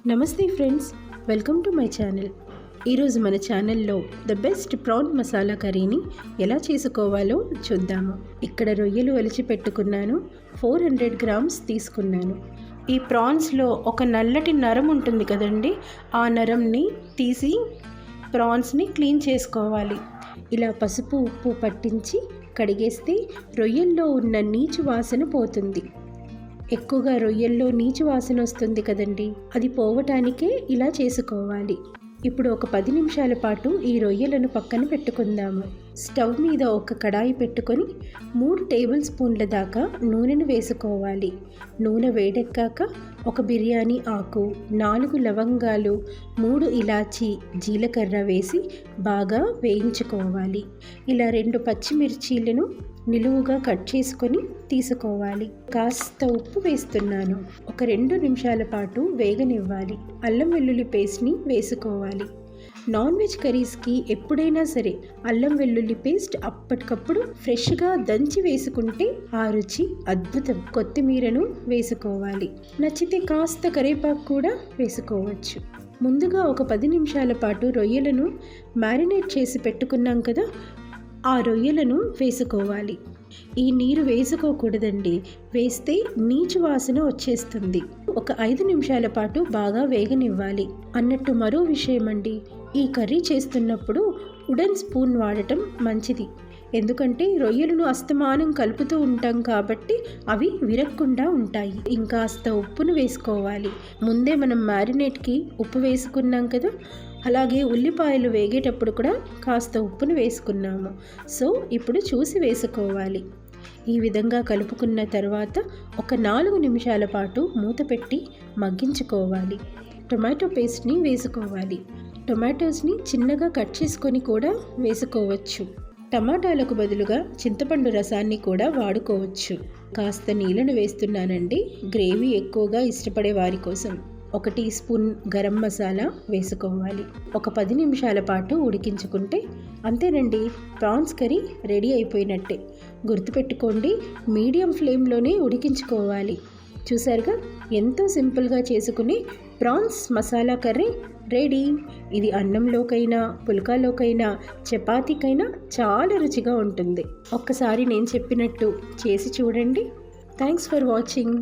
నమస్తే friends, welcome to my channel. ఈరోజు మన ఛానల్లో ద బెస్ట్ ప్రాన్ మసాలా కర్రీని ఎలా చేసుకోవాలో చూద్దాము. ఇక్కడ రొయ్యలు ఒలిచి పెట్టుకున్నాను. 400 గ్రామ్స్ తీసుకున్నాను. ఈ ప్రాన్స్లో ఒక నల్లటి నరం ఉంటుంది కదండి, ఆ నరంని తీసి ప్రాన్స్ని క్లీన్ చేసుకోవాలి. ఇలా పసుపు ఉప్పు పట్టించి కడిగేస్తే రొయ్యల్లో ఉన్న నీచు వాసన పోతుంది. ఎక్కువగా రొయ్యల్లో నీచు వాసన వస్తుంది కదండి, అది పోవటానికే ఇలా చేసుకోవాలి. ఇప్పుడు ఒక 10 నిమిషాల పాటు ఈ రొయ్యలను పక్కన పెట్టుకుందాము. స్టవ్ మీద ఒక కడాయి పెట్టుకొని 3 టేబుల్ స్పూన్ల దాకా నూనెను వేసుకోవాలి. నూనె వేడెక్కాక ఒక బిర్యానీ ఆకు, 4 లవంగాలు, 3 ఇలాచీ, జీలకర్ర వేసి బాగా వేయించుకోవాలి. ఇలా 2 పచ్చిమిర్చీలను నిలువుగా కట్ చేసుకొని తీసుకోవాలి. కాస్త ఉప్పు వేస్తున్నాను. ఒక 2 నిమిషాల పాటు వేగనివ్వాలి. అల్లం వెల్లుల్లి పేస్ట్ని వేసుకోవాలి. నాన్ వెజ్ కర్రీస్కి ఎప్పుడైనా సరే అల్లం వెల్లుల్లి పేస్ట్ అప్పటికప్పుడు ఫ్రెష్గా దంచి వేసుకుంటే ఆ రుచి అద్భుతం. కొత్తిమీరను వేసుకోవాలి. నచ్చితే కాస్త కరివేపాకు కూడా వేసుకోవచ్చు. ముందుగా ఒక 10 నిమిషాల పాటు రొయ్యలను మ్యారినేట్ చేసి పెట్టుకున్నాం కదా, ఆ రొయ్యలను వేసుకోవాలి. ఈ నీరు వేసుకోకూడదండి, వేస్తే నీచు వాసన వచ్చేస్తుంది. ఒక 5 నిమిషాల పాటు బాగా వేగనివ్వాలి. అన్నట్టు మరో విషయం అండి, ఈ కర్రీ చేస్తున్నప్పుడు వుడెన్ స్పూన్ వాడటం మంచిది. ఎందుకంటే రొయ్యలను అస్తమానం కలుపుతూ ఉంటాం కాబట్టి అవి విరక్కుండా ఉంటాయి. ఇంకాస్త ఉప్పును వేసుకోవాలి. ముందే మనం మ్యారినేట్కి ఉప్పు వేసుకున్నాం కదా, అలాగే ఉల్లిపాయలు వేగేటప్పుడు కూడా కాస్త ఉప్పును వేసుకున్నాము. సో ఇప్పుడు చూసి వేసుకోవాలి. ఈ విధంగా కలుపుకున్న తర్వాత ఒక 4 నిమిషాల పాటు మూత పెట్టి మగ్గించుకోవాలి. టొమాటో పేస్ట్ని వేసుకోవాలి. టొమాటోస్ని చిన్నగా కట్ చేసుకొని కూడా వేసుకోవచ్చు. టమాటాలకు బదులుగా చింతపండు రసాన్ని కూడా వాడుకోవచ్చు. కాస్త నీళ్ళను వేస్తున్నానండి, గ్రేవీ ఎక్కువగా ఇష్టపడే వారి కోసం. 1 టీ స్పూన్ గరం మసాలా వేసుకోవాలి. ఒక 10 నిమిషాల పాటు ఉడికించుకుంటే అంతేనండి, ప్రాన్స్ కర్రీ రెడీ అయిపోయినట్టే. గుర్తుపెట్టుకోండి, మీడియం ఫ్లేమ్లోనే ఉడికించుకోవాలి. చూసారుగా, ఎంతో సింపుల్గా చేసుకుని ప్రాన్స్ మసాలా కర్రీ రెడీ. ఇది అన్నంలోకైనా, పుల్కాలోకైనా, చపాతీకైనా చాలా రుచిగా ఉంటుంది. ఒక్కసారి నేను చెప్పినట్టు చేసి చూడండి. Thanks for watching.